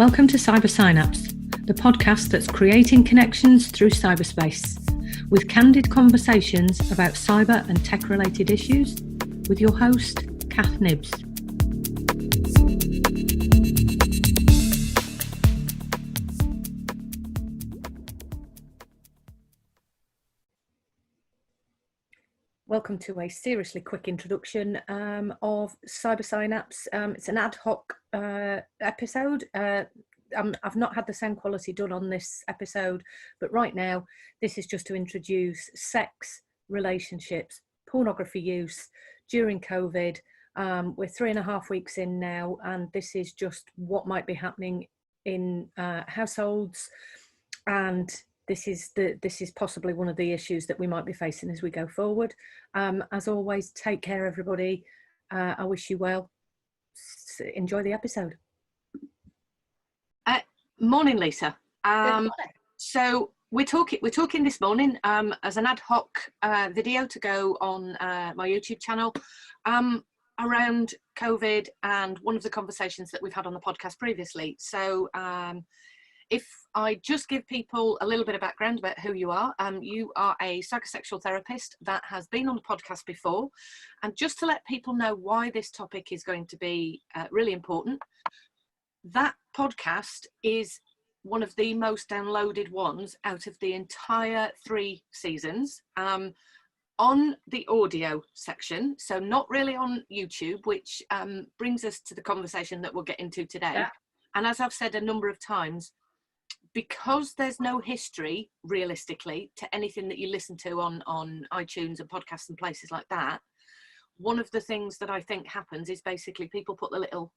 Welcome to Synapse, the podcast that's creating connections through cyberspace, with candid conversations about cyber and tech-related issues, with your host, Knibbs. Welcome to a seriously quick introduction of CyberSynapse. It's an ad hoc episode. I've not had the sound quality done on this episode, but right now this is just to introduce sex, relationships, pornography use during COVID. We're 3.5 weeks in now, and this is just what might be happening in households, and this is possibly one of the issues that we might be facing as we go forward. As always, take care, everybody. I wish you well. Enjoy the episode. Morning, Lisa. So we're talking this morning as an ad hoc video to go on my YouTube channel around COVID and one of the conversations that we've had on the podcast previously. So if I just give people a little bit of background about who you are a psychosexual therapist that has been on the podcast before, and just to let people know why this topic is going to be really important. That podcast is one of the most downloaded ones out of the entire 3 seasons on the audio section, so not really on YouTube, which brings us to the conversation that we'll get into today. Yeah. And as I've said a number of times, because there's no history realistically to anything that you listen to on iTunes and podcasts and places like that, one of the things that I think happens is basically people put the little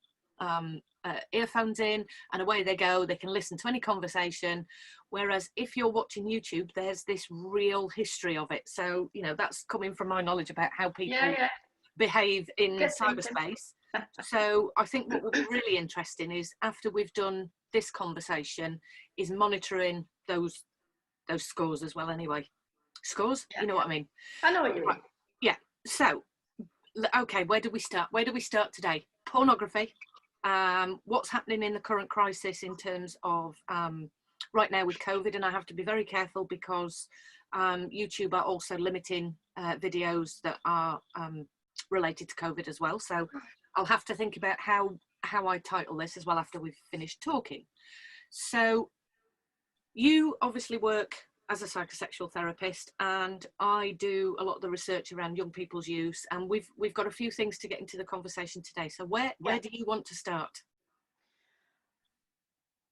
earphones in and away they go. They can listen to any conversation, whereas if you're watching YouTube, there's this real history of it. So that's coming from my knowledge about how people behave in cyberspace. So I think what will be really interesting is, after we've done this conversation, is monitoring those scores as well. Anyway, scores, you know what I mean? I know what you mean. Yeah. So okay, where do we start today? Pornography. What's happening in the current crisis in terms of right now with COVID, and I have to be very careful because YouTube are also limiting videos that are related to COVID as well. So I'll have to think about how I title this as well after we've finished talking. So you obviously work as a psychosexual therapist, and I do a lot of the research around young people's use, and we've got a few things to get into the conversation today. So where do you want to start?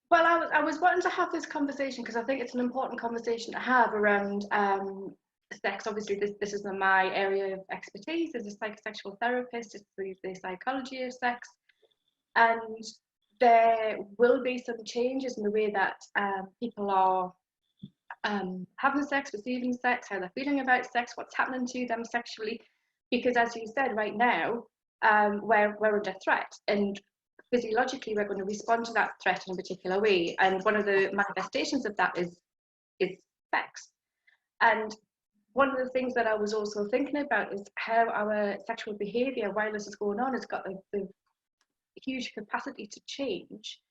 Well, I was wanting to have this conversation because I think it's an important conversation to have around sex. Obviously, this isn't my area of expertise as a psychosexual therapist. It's the psychology of sex, and there will be some changes in the way that people are having sex, receiving sex, how they're feeling about sex, what's happening to them sexually, because as you said, right now we're under threat, and physiologically we're going to respond to that threat in a particular way, and one of the manifestations of that is sex. And one of the things that I was also thinking about is how our sexual behaviour while this is going on has got the huge capacity to change,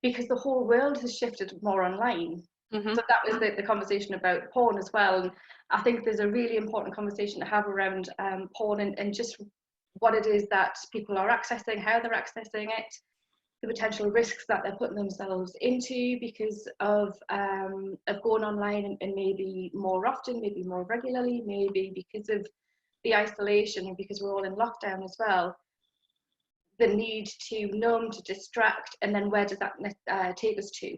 because the whole world has shifted more online. Mm-hmm. So that was the conversation about porn as well, and I think there's a really important conversation to have around porn and just what it is that people are accessing, how they're accessing it, the potential risks that they're putting themselves into because of going online and maybe more often, maybe more regularly, maybe because of the isolation and because we're all in lockdown as well. The need to numb, to distract, and then where does that take us to?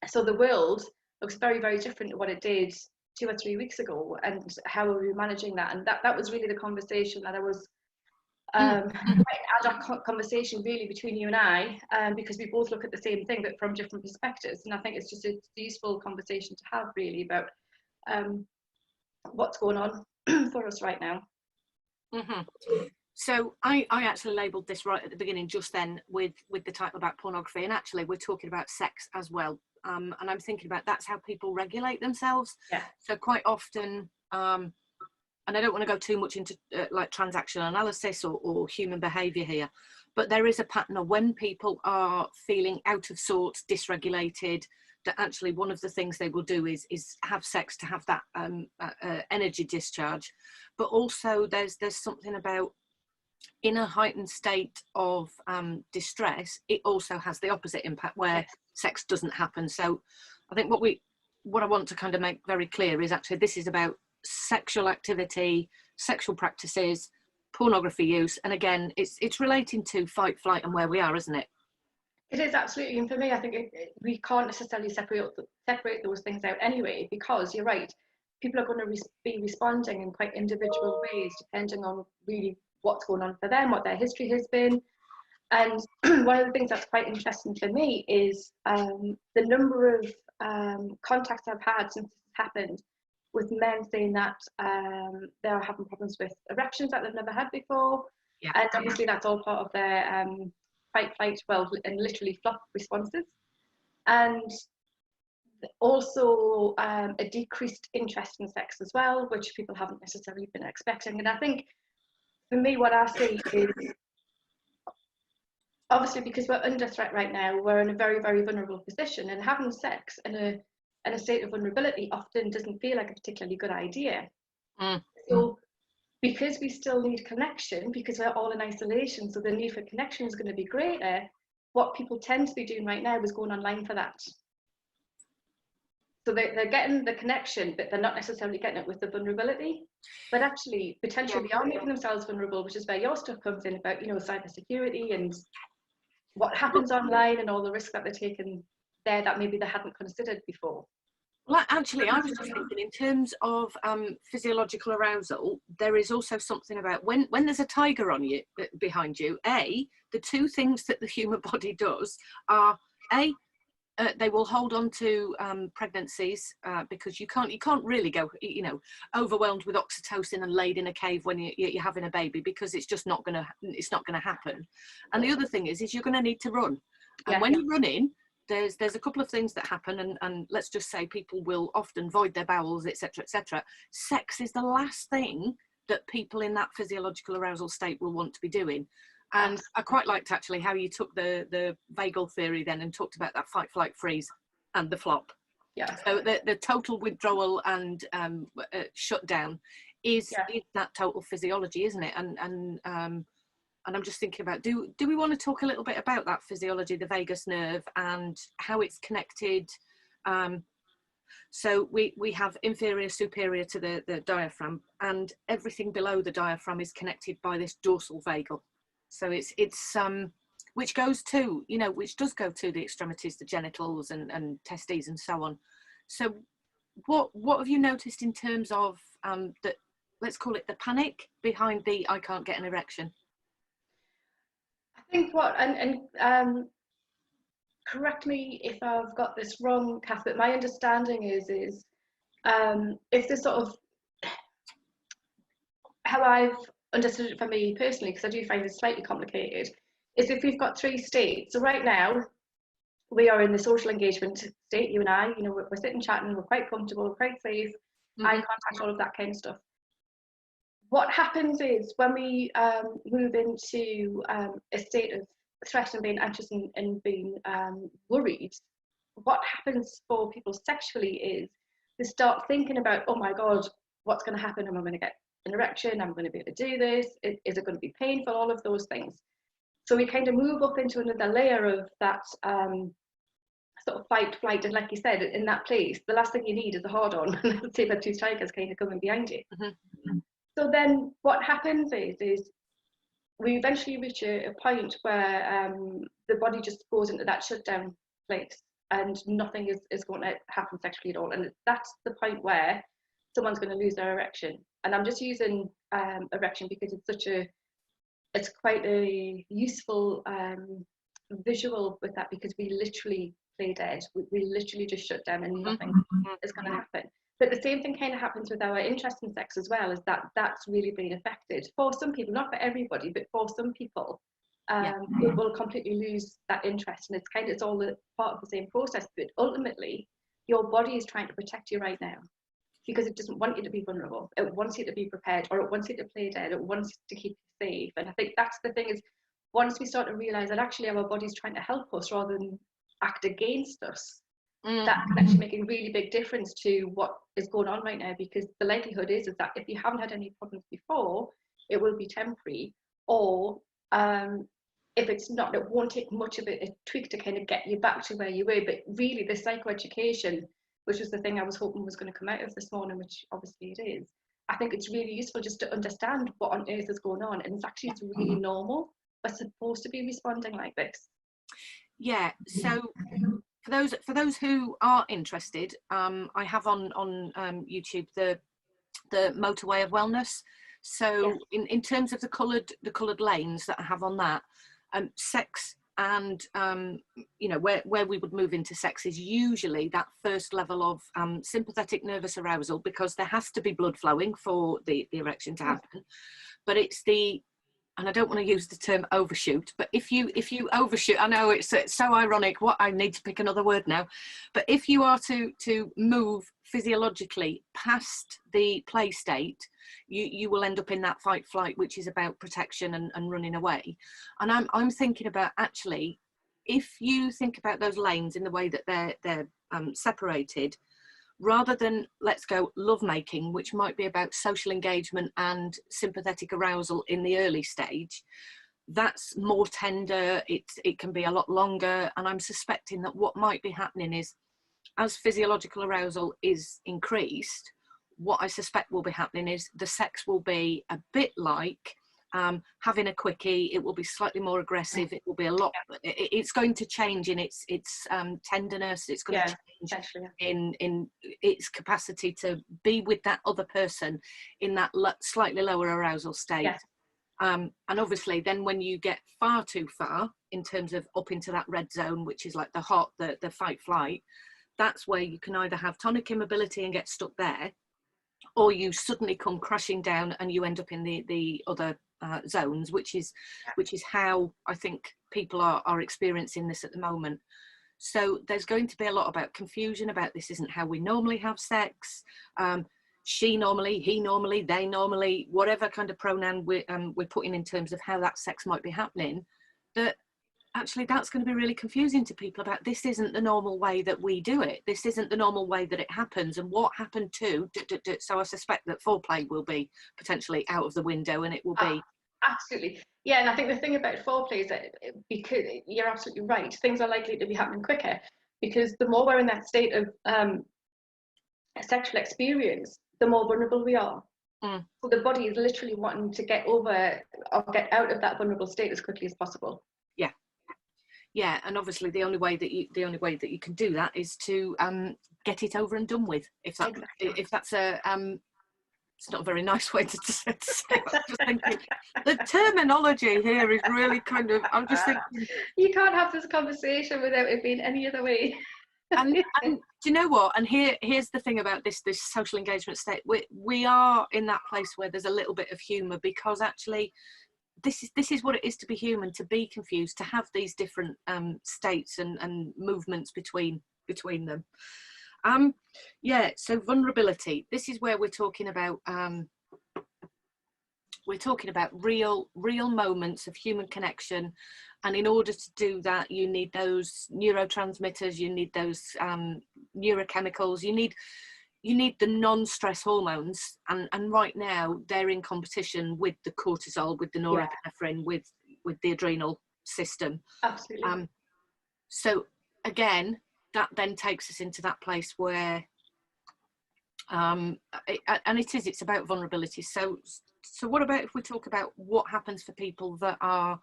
So the world looks very, very different to what it did 2 or 3 weeks ago, and how are we managing that? And that was really the conversation that I was quite an ad hoc conversation really between you and I, because we both look at the same thing but from different perspectives, and I think it's just a useful conversation to have really about what's going on for us right now. Mm-hmm. So I actually labelled this right at the beginning just then with the title about pornography, and actually we're talking about sex as well, and I'm thinking about that's how people regulate themselves. Yeah. So quite often, and I don't want to go too much into like transactional analysis or human behaviour here, but there is a pattern of when people are feeling out of sorts, dysregulated, that actually one of the things they will do is have sex to have that energy discharge. But also there's something about, in a heightened state of distress, it also has the opposite impact where sex doesn't happen. So I think what I want to kind of make very clear is actually this is about sexual activity, sexual practices, pornography use, and again it's relating to fight, flight, and where we are, isn't it? It is, absolutely. And for me, I think we can't necessarily separate those things out anyway, because you're right, people are going to be responding in quite individual ways depending on really what's going on for them, what their history has been. And one of the things that's quite interesting for me is the number of contacts I've had since this happened with men saying that they're having problems with erections that they've never had before. Yeah. And obviously that's all part of their fight, flight, well, and literally flop responses. And also a decreased interest in sex as well, which people haven't necessarily been expecting. And I think for me, what I see is, obviously, because we're under threat right now, we're in a very, very vulnerable position, and having sex in a state of vulnerability often doesn't feel like a particularly good idea. So because we still need connection, because we're all in isolation, so the need for connection is going to be greater, what people tend to be doing right now is going online for that. So they're getting the connection, but they're not necessarily getting it with the vulnerability. But actually, potentially, they are making themselves vulnerable, which is where your stuff comes in about, cybersecurity and what happens online and all the risks that they're taking there that maybe they hadn't considered before. Well, actually, I was just thinking in terms of physiological arousal, there is also something about when there's a tiger on you, behind you, the two things that the human body does are, they will hold on to pregnancies because you can't really go, overwhelmed with oxytocin and laid in a cave when you're having a baby, because it's just not gonna happen. And the other thing is you're gonna need to run, and when you're running, there's a couple of things that happen, and let's just say people will often void their bowels, etc., etc. Sex is the last thing that people in that physiological arousal state will want to be doing. And I quite liked actually how you took the vagal theory then and talked about that fight, flight, freeze and the flop. Yeah. So the total withdrawal and shutdown is that total physiology, isn't it? And I'm just thinking about, do we want to talk a little bit about that physiology, the vagus nerve, and how it's connected? So we have inferior, superior to the diaphragm, and everything below the diaphragm is connected by this dorsal vagal. So it's which does go to the extremities, the genitals and testes and so on. So what have you noticed in terms of let's call it the panic behind the I can't get an erection? I think correct me if I've got this wrong, Kath, but my understanding is if this sort of, how I've understood it for me personally, because I do find it slightly complicated, is if we've got three states. So right now we are in the social engagement state, you and I, we're sitting chatting, we're quite comfortable, we're quite safe, eye contact, all of that kind of stuff. What happens is when we move into a state of threat and being anxious and being worried, what happens for people sexually is they start thinking about, oh my God, what's going to happen? Am I going to get an erection? Am I going to be able to do this? Is it going to be painful? All of those things. So we kind of move up into another layer of that sort of fight, flight, and like you said, in that place, the last thing you need is a hard on. Let's say that two tigers kind of coming behind you. So then what happens is we eventually reach a point where the body just goes into that shutdown place and nothing is going to happen sexually at all. And that's the point where someone's going to lose their erection. And I'm just using erection because it's quite a useful visual with that, because we literally play dead. We literally just shut down and nothing is going to happen. But the same thing kind of happens with our interest in sex as well, is that's really being affected. For some people, not for everybody, but for some people, it will completely lose that interest. And it's all part of the same process. But ultimately, your body is trying to protect you right now because it doesn't want you to be vulnerable. It wants you to be prepared, or it wants you to play dead. It wants to keep you safe. And I think that's the thing, is once we start to realize that actually our body's trying to help us rather than act against us, that can actually make a really big difference to what is going on right now, because the likelihood is that if you haven't had any problems before, it will be temporary, or if it's not, it won't take much of a tweak to kind of get you back to where you were. But really, the psychoeducation, which was the thing I was hoping was going to come out of this morning, which obviously it is, I think it's really useful just to understand what on earth is going on, and it's really normal. We're supposed to be responding like this. Yeah, so for those who are interested, I have on YouTube the motorway of wellness. So in terms of the coloured lanes that I have on that, sex and you know, where we would move into sex is usually that first level of sympathetic nervous arousal, because there has to be blood flowing for the erection to happen. But it's the, and I don't want to use the term overshoot, but if you overshoot, I know it's so ironic, what I need to pick another word now, but if you are to move physiologically past the play state, you will end up in that fight flight, which is about protection and running away. And I'm thinking about, actually, if you think about those lanes in the way that they're separated, rather than, let's go, lovemaking, which might be about social engagement and sympathetic arousal in the early stage, that's more tender, it can be a lot longer. And I'm suspecting that what might be happening is, as physiological arousal is increased, what I suspect will be happening is the sex will be a bit like having a quickie. It will be slightly more aggressive. It will be a lot, it's going to change in its tenderness. It's going to change in its capacity to be with that other person in that slightly lower arousal state. And obviously then when you get far too far in terms of up into that red zone, which is like the fight flight, that's where you can either have tonic immobility and get stuck there, or you suddenly come crashing down and you end up in the other zones, which is how I think people are experiencing this at the moment. So there's going to be a lot about confusion about this isn't how we normally have sex. She normally, he normally, they normally, whatever kind of pronoun we're putting in terms of how that sex might be happening, that actually that's going to be really confusing to people about, this isn't the normal way that we do it. This isn't the normal way that it happens, and what happened to. So I suspect that foreplay will be potentially out of the window, and it will be. Absolutely. Yeah, and I think the thing about foreplay is that, because you're absolutely right, things are likely to be happening quicker, because the more we're in that state of sexual experience, the more vulnerable we are. So the body is literally wanting to get over or get out of that vulnerable state as quickly as possible. Yeah, and obviously the only way that you can do that is to get it over and done with. If that's a it's not a very nice way to say it. I'm just thinking the terminology here is really kind of. I'm just thinking you can't have this conversation without it being any other way. and do you know what? And here's the thing about this social engagement state. We are in that place where there's a little bit of humour, because actually, this is what it is to be human, to be confused, to have these different states and movements between them. Yeah, so vulnerability, this is where we're talking about real moments of human connection, and in order to do that you need those neurotransmitters, you need those neurochemicals, you need the non-stress hormones, and right now they're in competition with the cortisol, with the norepinephrine, with the adrenal system. Absolutely. So again, that then takes us into that place where it's about vulnerability. So what about if we talk about what happens for people that are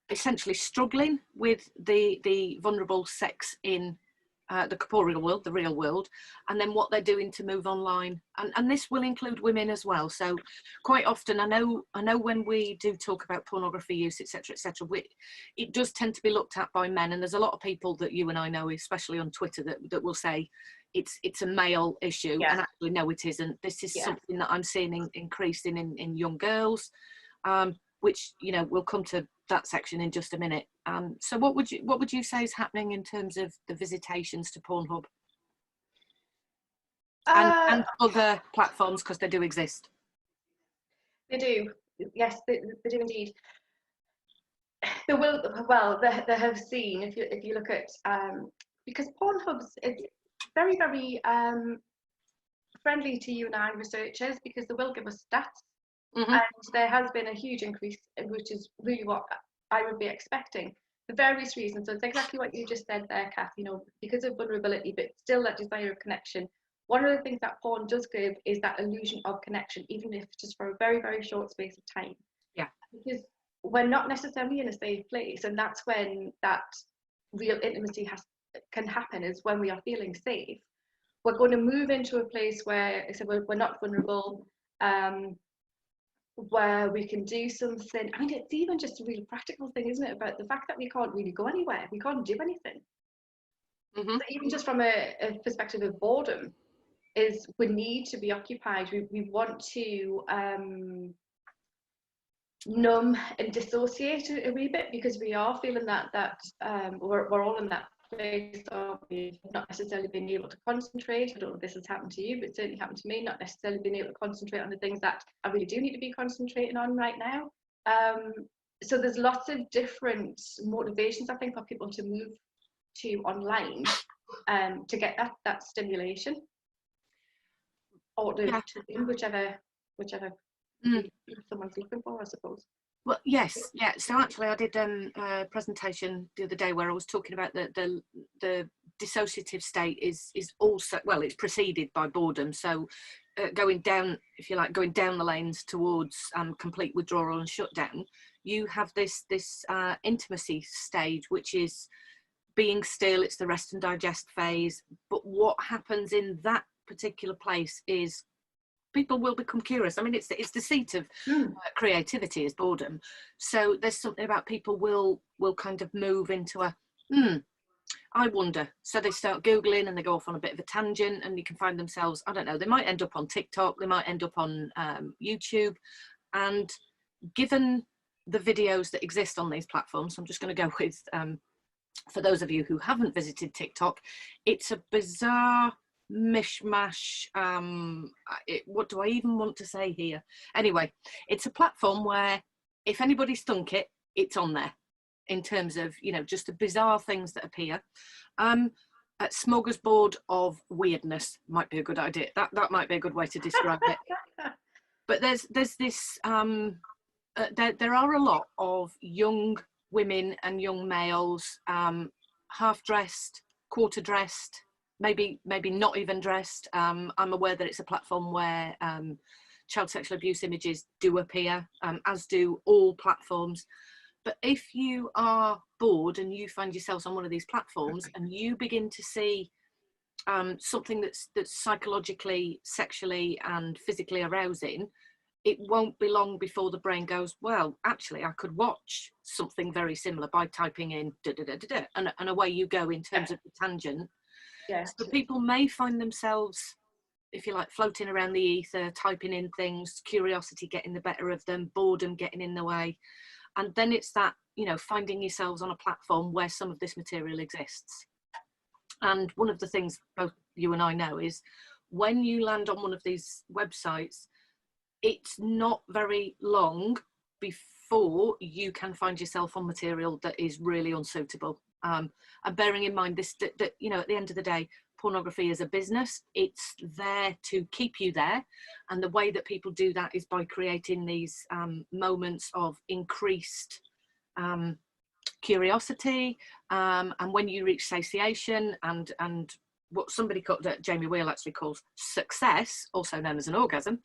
essentially struggling with the vulnerable sex in the corporeal world, the real world, and then what they're doing to move online, and this will include women as well. So quite often, I know when we do talk about pornography use, etc., it does tend to be looked at by men, and there's a lot of people that you and I know, especially on Twitter, that will say it's a male issue, and actually no, it isn't. This is something that I'm seeing increasing in young girls, which, you know, we'll come to that section in just a minute. So what would you say is happening in terms of the visitations to Pornhub and other platforms, because they do exist? They do, yes, they do indeed. they have seen, if you look at, because Pornhub's, it's very, very friendly to you and I researchers, because they will give us stats. And there has been a huge increase, which is really what I would be expecting for various reasons. So it's exactly what you just said there, Kath, you know, because of vulnerability, but still that desire of connection. One of the things that porn does give is that illusion of connection, even if just for a very, very short space of time. Yeah. Because we're not necessarily in a safe place, and that's when that real intimacy can happen, is when we are feeling safe. We're going to move into a place where we're not vulnerable, where we can do something. I mean, it's even just a really practical thing, isn't it, about the fact that we can't really go anywhere, we can't do anything. So even just from a perspective of boredom, is we need to be occupied. We want to numb and dissociate a wee bit, because we are feeling that we're all in that place of not necessarily being able to concentrate. I don't know if this has happened to you, but it certainly happened to me, not necessarily being able to concentrate on the things that I really do need to be concentrating on right now. So there's lots of different motivations, I think, for people to move to online to get that stimulation, or to whichever someone's looking for, I suppose. Well, yes, yeah. So actually, I did a presentation the other day where I was talking about the dissociative state is also, well, it's preceded by boredom. So going down, if you like, going down the lanes towards complete withdrawal and shutdown, you have this intimacy stage, which is being still. It's the rest and digest phase. But what happens in that particular place is people will become curious. I mean, it's the seat of creativity is boredom. So there's something about people will kind of move into a I wonder. So they start Googling and they go off on a bit of a tangent, and you can find themselves, I don't know, they might end up on TikTok, they might end up on YouTube. And given the videos that exist on these platforms, I'm just going to go with, for those of you who haven't visited TikTok, it's a bizarre mishmash. What do I even want to say here? Anyway, it's a platform where if anybody's thunk it, it's on there, in terms of, you know, just the bizarre things that appear. A smorgasbord of weirdness might be a good idea. That might be a good way to describe it. But there's this there are a lot of young women and young males, half dressed, quarter dressed, maybe not even dressed. I'm aware that it's a platform where child sexual abuse images do appear, as do all platforms. But if you are bored and you find yourselves on one of these platforms and you begin to see something that's psychologically, sexually and physically arousing, it won't be long before the brain goes, well, actually, I could watch something very similar by typing in da da da da da, and away you go in terms of the tangent. Yes. So people may find themselves, if you like, floating around the ether, typing in things, curiosity getting the better of them, boredom getting in the way. And then it's that, you know, finding yourselves on a platform where some of this material exists. And one of the things both you and I know is when you land on one of these websites, it's not very long before you can find yourself on material that is really unsuitable. And bearing in mind this, that, you know, at the end of the day, pornography is a business. It's there to keep you there. And the way that people do that is by creating these moments of increased curiosity. And when you reach satiation and what somebody called, Jamie Wheel actually calls success, also known as an orgasm,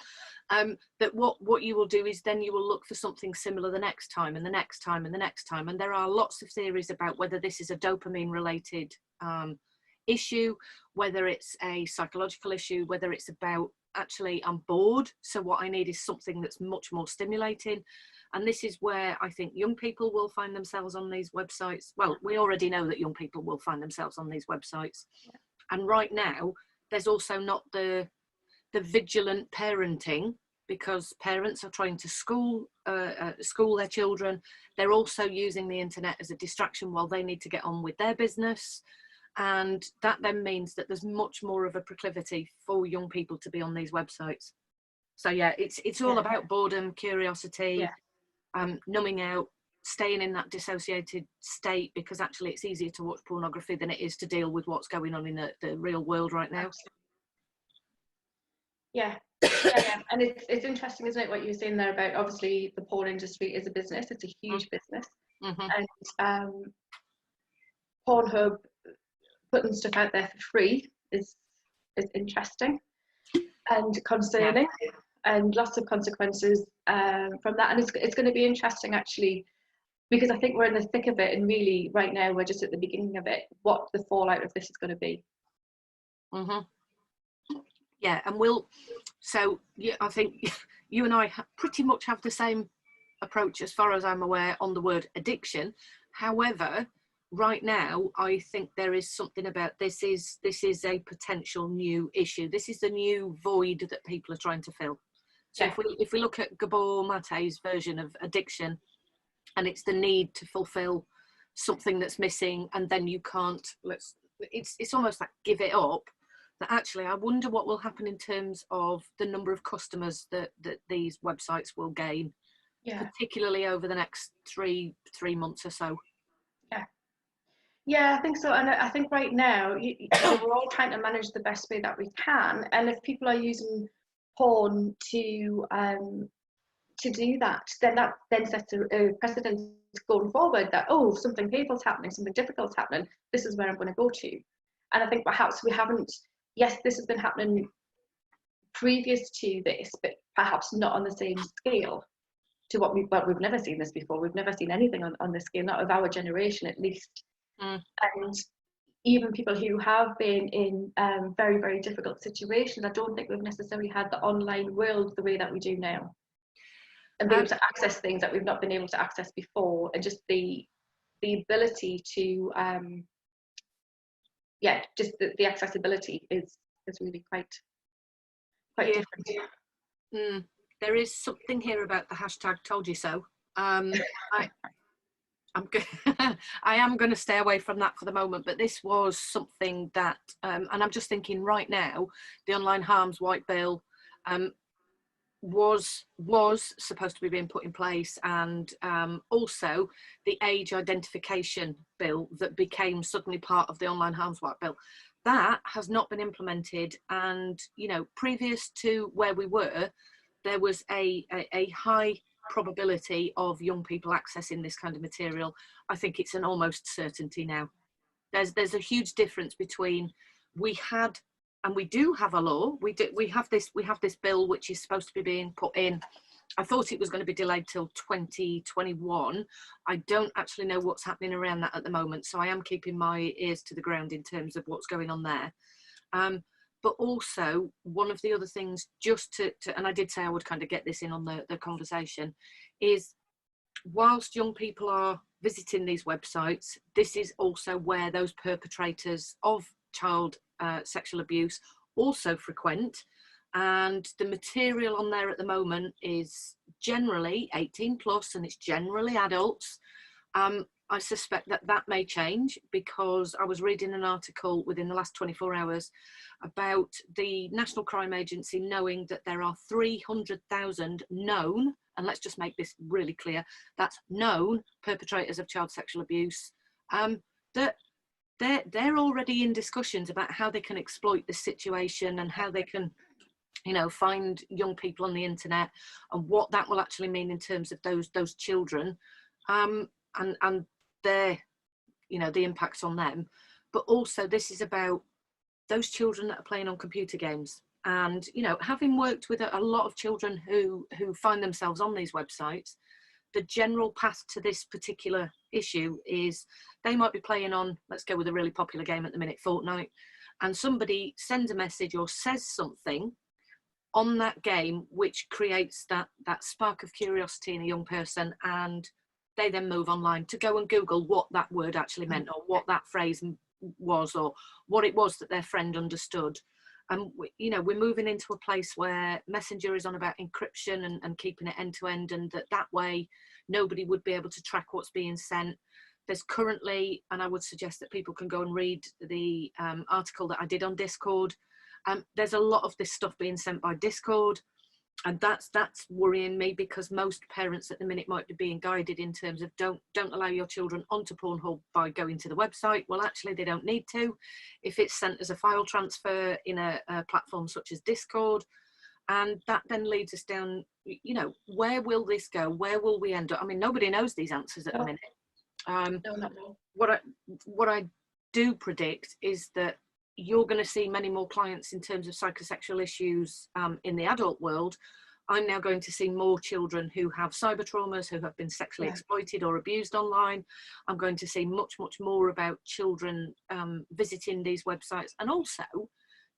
that what you will do is then you will look for something similar the next time and the next time and the next time. And there are lots of theories about whether this is a dopamine related issue, whether it's a psychological issue, whether it's about actually I'm bored, so what I need is something that's much more stimulating. And this is where I think young people will find themselves on these websites. Well, we already know that young people will find themselves on these websites. And right now there's also not the vigilant parenting, because parents are trying to school their children. They're also using the internet as a distraction while they need to get on with their business. And that then means that there's much more of a proclivity for young people to be on these websites. So yeah, it's all about boredom, curiosity, numbing out, staying in that dissociated state, because actually it's easier to watch pornography than it is to deal with what's going on in the real world right now. Yeah. And it's interesting, isn't it, what you were saying there about, obviously the porn industry is a business, it's a huge business, and Pornhub putting stuff out there for free is interesting and concerning, and lots of consequences from that. And it's going to be interesting, actually, because I think we're in the thick of it, and really right now we're just at the beginning of it, what the fallout of this is going to be. Yeah, and I think you and I pretty much have the same approach, as far as I'm aware, on the word addiction. However, right now, I think there is something about this is a potential new issue. This is the new void that people are trying to fill. So if we look at Gabor Mate's version of addiction, and it's the need to fulfill something that's missing, and then you can't, it's almost like give it up. That actually, I wonder what will happen in terms of the number of customers that these websites will gain, particularly over the next three months or so. Yeah, I think so. And I think right now we're all trying to manage the best way that we can. And if people are using porn to do that, then that sets a precedent going forward that, oh, something painful's happening, something difficult's happening, this is where I'm going to go to. And I think perhaps we haven't, yes, this has been happening previous to this, but perhaps not on the same scale to what we've never seen this before. We've never seen anything on this scale, not of our generation at least. And even people who have been in very, very difficult situations, I don't think we've necessarily had the online world the way that we do now, and be able to access things that we've not been able to access before, and just the ability to just the accessibility is really quite different. There is something here about the hashtag told you so. I am going to stay away from that for the moment, but this was something that, and I'm just thinking right now, the online harms white bill was supposed to be being put in place, and also the age identification bill that became suddenly part of the online harms white bill, that has not been implemented. And previous to where we were, there was a high probability of young people accessing this kind of material. I think it's an almost certainty now. There's a huge difference between we had, and we do have a law. We have this bill which is supposed to be being put in. I thought it was going to be delayed till 2021. I don't actually know what's happening around that at the moment, so I am keeping my ears to the ground in terms of what's going on there. But also, one of the other things, just to and I did say I would kind of get this in on the conversation, is whilst young people are visiting these websites, this is also where those perpetrators of child sexual abuse also frequent. And the material on there at the moment is generally 18 plus, and it's generally adults. I suspect that may change, because I was reading an article within the last 24 hours about the National Crime Agency knowing that there are 300,000 known, and let's just make this really clear, that's known perpetrators of child sexual abuse, that they're already in discussions about how they can exploit this situation, and how they can find young people on the internet, and what that will actually mean in terms of those children, and their the impacts on them. But also, this is about those children that are playing on computer games. And having worked with a lot of children who find themselves on these websites, the general path to this particular issue is they might be playing on, let's go with a really popular game at the minute, Fortnite, and somebody sends a message or says something on that game which creates that spark of curiosity in a young person, and they then move online to go and Google what that word actually meant, or what that phrase was, or what it was that their friend understood. And we're moving into a place where Messenger is on about encryption and keeping it end to end, and that way nobody would be able to track what's being sent. There's currently, and I would suggest that people can go and read the article that I did on Discord, there's a lot of this stuff being sent by Discord. And that's worrying me, because most parents at the minute might be being guided in terms of don't allow your children onto Pornhub by going to the website. Well, actually, they don't need to. If it's sent as a file transfer in a platform such as Discord, and that then leads us down, you know, where will this go? Where will we end up? I mean, nobody knows these answers at the minute. No, not really. What I do predict is that you're going to see many more clients in terms of psychosexual issues in the adult world. I'm now going to see more children who have cyber traumas, who have been sexually exploited or abused online. I'm going to see much more about children visiting these websites. And also,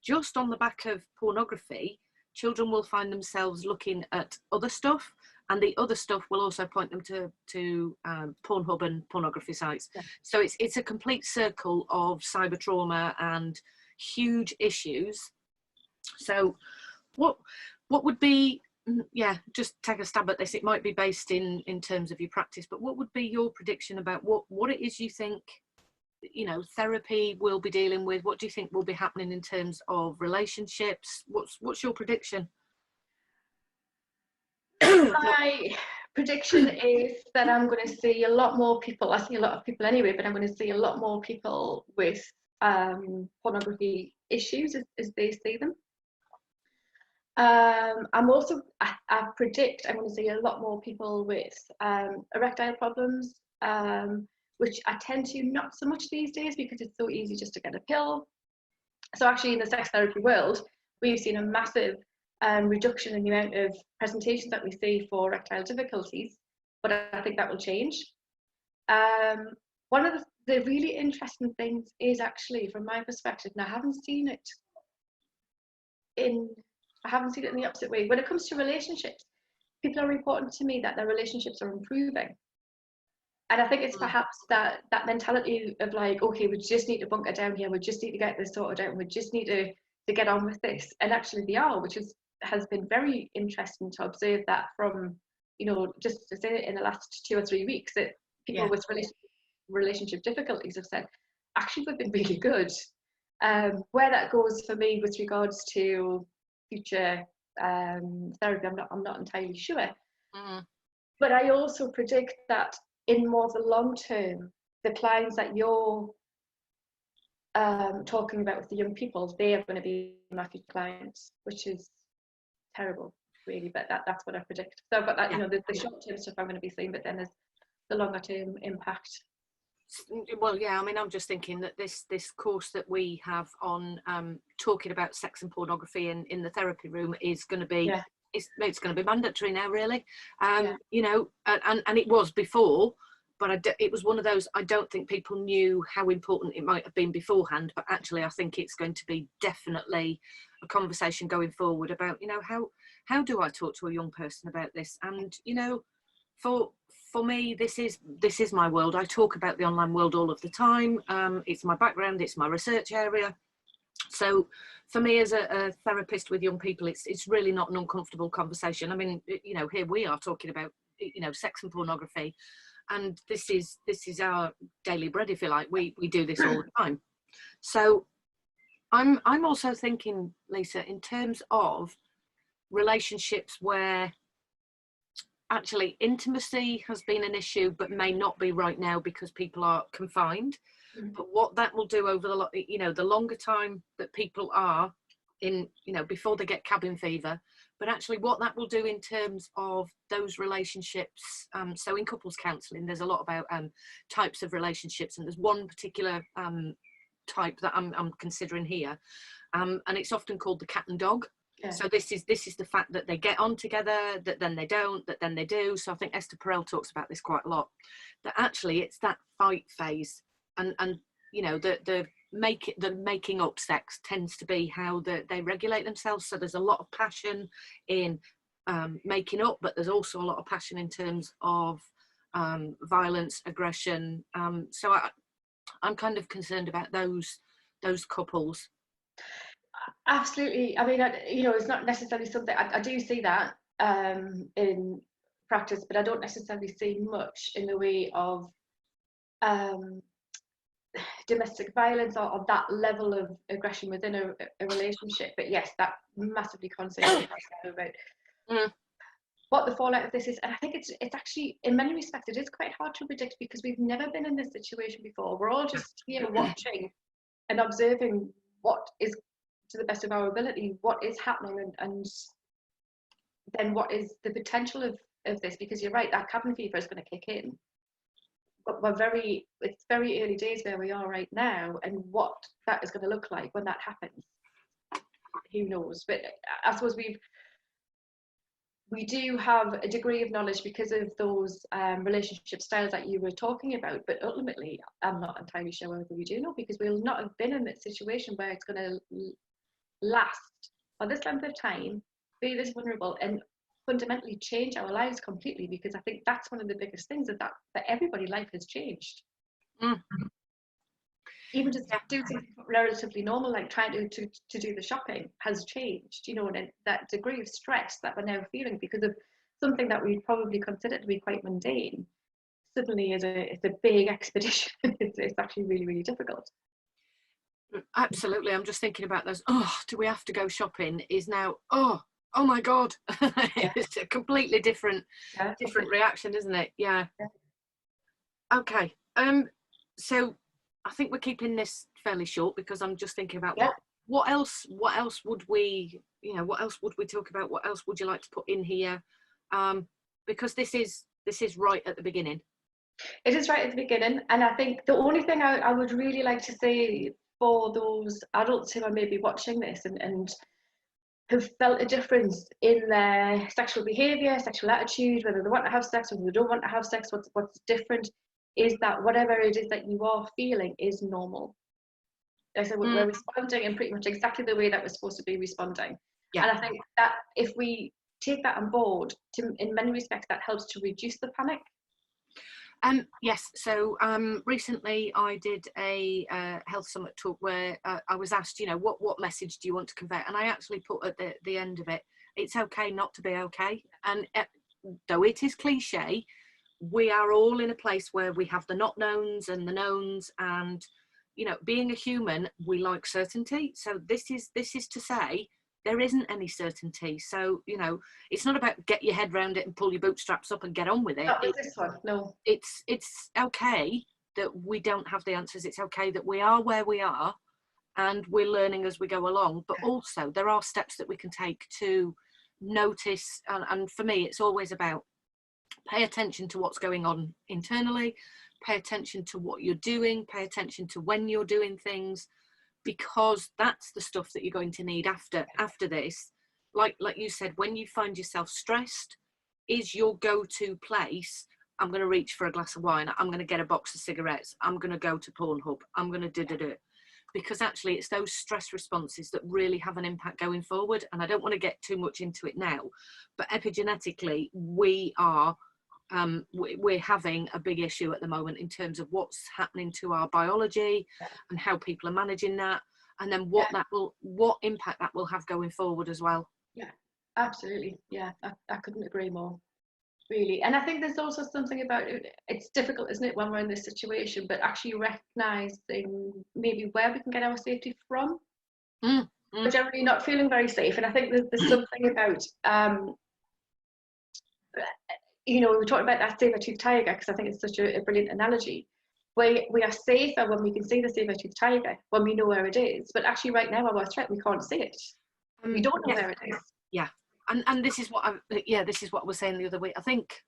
just on the back of pornography, children will find themselves looking at other stuff, and the other stuff will also point them to Pornhub and pornography sites. Yeah. So it's a complete circle of cyber trauma and huge issues. So what would be, just take a stab at this. It might be based in terms of your practice, but what would be your prediction about what it is you think, you know, therapy will be dealing with? What do you think will be happening in terms of relationships? What's your prediction? My prediction is that I'm going to see a lot more people. I see a lot of people anyway, but I'm going to see a lot more people with pornography issues as they see them. I predict I'm going to see a lot more people with erectile problems, which I tend to not so much these days, because it's so easy just to get a pill. So actually in the sex therapy world, we've seen a massive reduction in the amount of presentations that we see for erectile difficulties, but I think that will change. One of the really interesting things is actually, from my perspective, and I haven't seen it in the opposite way. When it comes to relationships, people are reporting to me that their relationships are improving. And I think it's perhaps that mentality of like, okay, we just need to bunker down here, we just need to get this sorted out, and we just need to get on with this. And actually they are, which has been very interesting to observe that from, you know, just to say in the last 2 or 3 weeks, that people with relationship difficulties have said, actually, we've been really good. Where that goes for me with regards to future therapy, I'm not entirely sure. But I also predict that in more the long term, the clients that you're talking about with the young people, they are going to be my future clients, which is terrible, really. But that's what I predict. So I've got that, you know, the short term stuff I'm going to be seeing, but then there's the longer term impact. Well, yeah, I mean, I'm just thinking that this course that we have on talking about sex and pornography in the therapy room is going to be it's going to be mandatory now, really. You know, and it was before, but it was one of those, I don't think people knew how important it might have been beforehand, but actually I think it's going to be definitely a conversation going forward about, you know, how do I talk to a young person about this? And, you know, for me, this is my world. I talk about the online world all of the time. It's my background, it's my research area. So for me as a therapist with young people, it's really not an uncomfortable conversation. I mean, you know, here we are talking about, you know, sex and pornography, and this is our daily bread, if you like. We do this all the time. So I'm also thinking, Lisa, in terms of relationships where actually intimacy has been an issue, but may not be right now because people are confined. But what that will do over the longer time that people are in, you know, before they get cabin fever, but actually what that will do in terms of those relationships. So in couples counselling, there's a lot about types of relationships, and there's one particular type that I'm considering here, and it's often called the cat and dog. Yeah. So this is the fact that they get on together, that then they don't, that then they do. So I think Esther Perel talks about this quite a lot, that actually it's that fight phase, and you know, the making up sex tends to be how they regulate themselves. So there's a lot of passion in making up, but there's also a lot of passion in terms of violence, aggression. So I'm kind of concerned about those couples. Absolutely. I mean, you know, it's not necessarily something I do see that in practice, but I don't necessarily see much in the way of domestic violence or that level of aggression within a relationship. But yes, that massively concerns me about what the fallout of this is. And I think it's actually, in many respects, it is quite hard to predict because we've never been in this situation before. We're all just here watching and observing what is, to the best of our ability, what is happening, and then what is the potential of this, because you're right, that cabin fever is going to kick in. But it's very early days where we are right now, and what that is going to look like when that happens, who knows. But I suppose we do have a degree of knowledge because of those relationship styles that you were talking about, but ultimately I'm not entirely sure whether we do know, because we'll not have been in that situation where it's going to last for this length of time, be this vulnerable, and fundamentally change our lives completely. Because I think that's one of the biggest things, that everybody's life has changed. Even just do something relatively normal, like trying to do the shopping, has changed, you know, and that degree of stress that we're now feeling because of something that we probably consider to be quite mundane, suddenly it's a big expedition. It's actually really, really difficult. Absolutely. I'm just thinking about those, do we have to go shopping, is now, oh my God. It's a completely different reaction, isn't it? Yeah. Okay. So I think we're keeping this fairly short, because I'm just thinking about what else would we, what else would we talk about? What else would you like to put in here? Because this is right at the beginning. It is right at the beginning. And I think the only thing I would really like to say for those adults who are maybe watching this and have felt a difference in their sexual behaviour, sexual attitude, whether they want to have sex, whether they don't want to have sex, what's different, is that whatever it is that you are feeling is normal. Like I said, we're responding in pretty much exactly the way that we're supposed to be responding. And I think that if we take that on board, in many respects, that helps to reduce the panic. Yes, so recently I did a health summit talk where I was asked, what message do you want to convey? And I actually put at the end of it, it's okay not to be okay. And though it is cliche, we are all in a place where we have the not knowns and the knowns, and being a human, we like certainty. So this is to say there isn't any certainty. So it's not about get your head around it and pull your bootstraps up and get on with it. No. It's okay that we don't have the answers. It's okay that we are where we are, and we're learning as we go along. But also there are steps that we can take to notice. And for me, it's always about pay attention to what's going on internally, pay attention to what you're doing, pay attention to when you're doing things, because that's the stuff that you're going to need after this. Like you said, when you find yourself stressed, is your go-to place, I'm going to reach for a glass of wine, I'm going to get a box of cigarettes, I'm going to go to Pornhub, I'm going to do. Because actually it's those stress responses that really have an impact going forward. And I don't want to get too much into it now, but epigenetically we're having a big issue at the moment in terms of what's happening to our biology and how people are managing that, and then what impact that will have going forward as well. Yeah, absolutely. Yeah, I couldn't agree more, really. And I think there's also something about it, it's difficult, isn't it, when we're in this situation, but actually recognizing maybe where we can get our safety from. We're generally not feeling very safe, and I think there's something about we talked about that saber-toothed tiger, because I think it's such a brilliant analogy. We are safer when we can see the saber-toothed tiger, when we know where it is. But actually right now our threat, we can't see it. We don't know where it is. Yeah. And this is what I was saying the other week. I think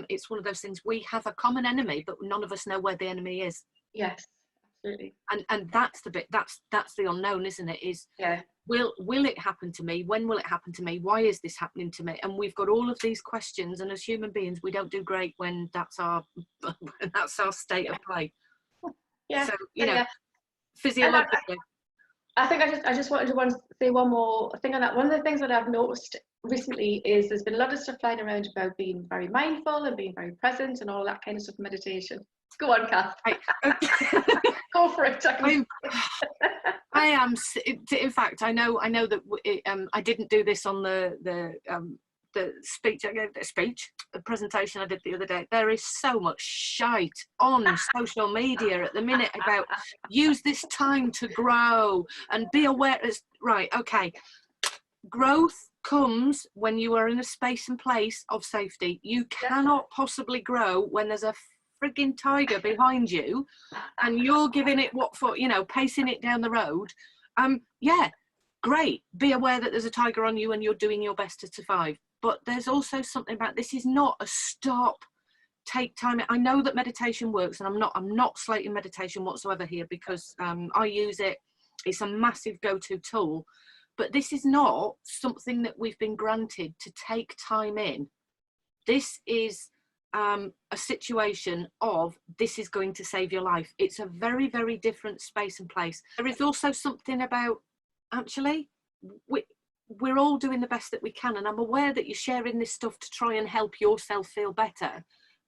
it's one of those things, we have a common enemy, but none of us know where the enemy is. Yes, absolutely. And that's the bit, that's the unknown, isn't it? Will it happen to me? When will it happen to me? Why is this happening to me? And we've got all of these questions, and as human beings, we don't do great when that's our state of play. Yeah. So physiologically. I think I just wanted to say one more thing on that. One of the things that I've noticed recently is there's been a lot of stuff flying around about being very mindful and being very present and all that kind of stuff, meditation. Go on, Kath. Go for it. I am. In fact, I know that I didn't do this on the speech I gave, the presentation I did the other day. There is so much shite on social media at the minute about use this time to grow and be aware. Right, okay. growth comes when you are in a space and place of safety. You cannot possibly grow when there's a frigging tiger behind you and you're giving it what for, you know, pacing it down the road. Yeah, great. Be aware that there's a tiger on you and you're doing your best to survive. But there's also something about, this is not a stop, take time. I know that meditation works, and I'm not slating meditation whatsoever here, because I use it. It's a massive go-to tool. But this is not something that we've been granted to take time in. This is a situation of, this is going to save your life. It's a very, very different space and place. There is also something about, actually, we're all doing the best that we can. And I'm aware that you're sharing this stuff to try and help yourself feel better.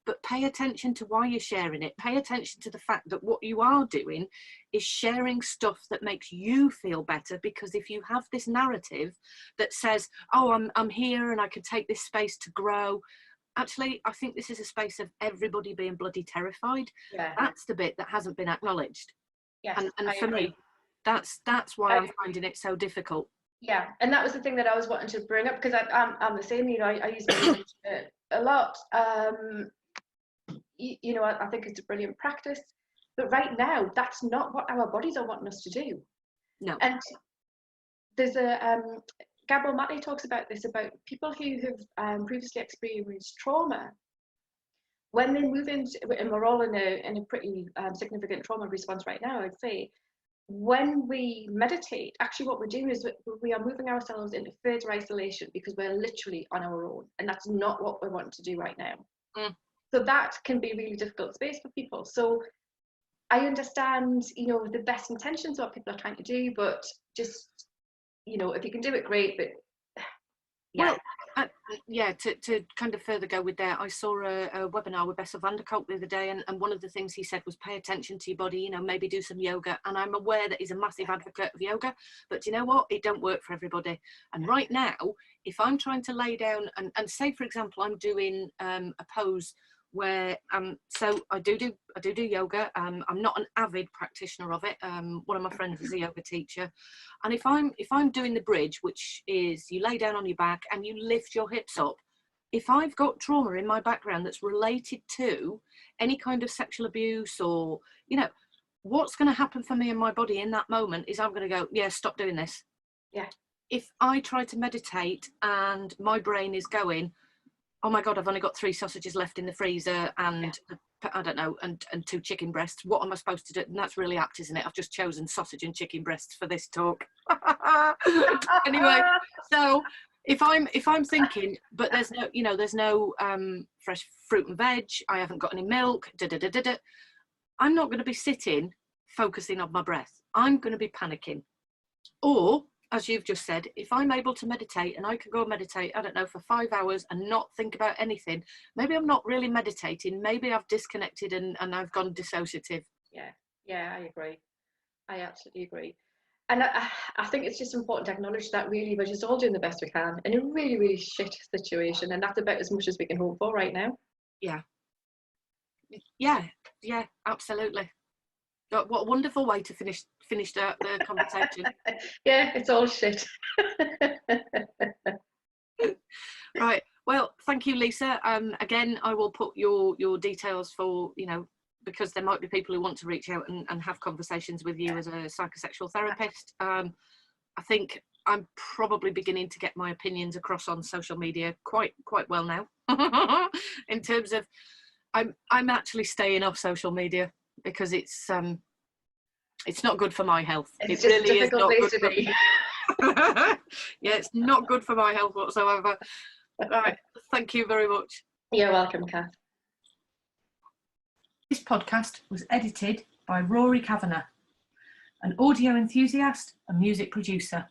But pay attention to why you're sharing it. Pay attention to the fact that what you are doing is sharing stuff that makes you feel better. Because if you have this narrative that says, oh, I'm here and I can take this space to grow. Actually, I think this is a space of everybody being bloody terrified. Yeah. That's the bit that hasn't been acknowledged. Yes, and for me, that's why I'm finding it so difficult. Yeah, and that was the thing that I was wanting to bring up, because I'm the same. You know, I use meditation a lot. You know, I think it's a brilliant practice, but right now that's not what our bodies are wanting us to do. No. And there's a Gabriel Maté talks about this, about people who have previously experienced trauma. When they move into, and we're all in a pretty significant trauma response right now, I'd say, when we meditate, actually what we're doing is we are moving ourselves into further isolation, because we're literally on our own, and that's not what we want to do right now. So that can be a really difficult space for people. So I understand, you know, the best intentions of what people are trying to do, but just, you know, if you can do it, great. But yeah. Well, yeah, to kind of further go with that, I saw a webinar with Bessel van der Kolk the other day, and one of the things he said was pay attention to your body, you know, maybe do some yoga. And I'm aware that he's a massive advocate of yoga, but do you know what? It don't work for everybody. And right now, if I'm trying to lay down and say, for example, I'm doing a pose where so I do yoga. I'm not an avid practitioner of it. One of my friends is a yoga teacher, and if I'm doing the bridge, which is you lay down on your back and you lift your hips up, if I've got trauma in my background that's related to any kind of sexual abuse, or, you know, what's going to happen for me in my body in that moment is I'm going to go, yeah, stop doing this. Yeah. If I try to meditate and my brain is going, oh my God, I've only got 3 sausages left in the freezer and I don't know, and 2 chicken breasts. What am I supposed to do? And that's really apt, isn't it? I've just chosen sausage and chicken breasts for this talk. Anyway, so if I'm thinking, but there's no, you know, there's no fresh fruit and veg, I haven't got any milk, I'm not going to be sitting focusing on my breath. I'm going to be panicking. Or, as you've just said, if I'm able to meditate and I can go and meditate, I don't know, for 5 hours and not think about anything, maybe I'm not really meditating, maybe I've disconnected and I've gone dissociative. Yeah, I agree. I absolutely agree. And I think it's just important to acknowledge that really we're just all doing the best we can in a really, really shit situation, and that's about as much as we can hope for right now. Yeah, absolutely. What a wonderful way to finish the conversation. Yeah, it's all shit. Right. Well, thank you, Lisa. Again, I will put your details for, you know, because there might be people who want to reach out and have conversations with you as a psychosexual therapist. I think I'm probably beginning to get my opinions across on social media quite well now. In terms of, I'm actually staying off social media because it's not good for my health. It's it just really a difficult is not place to be. Yeah, it's not good for my health whatsoever. All right, thank you very much. You're welcome, Kath. This podcast was edited by Rory Kavanagh, an audio enthusiast and music producer.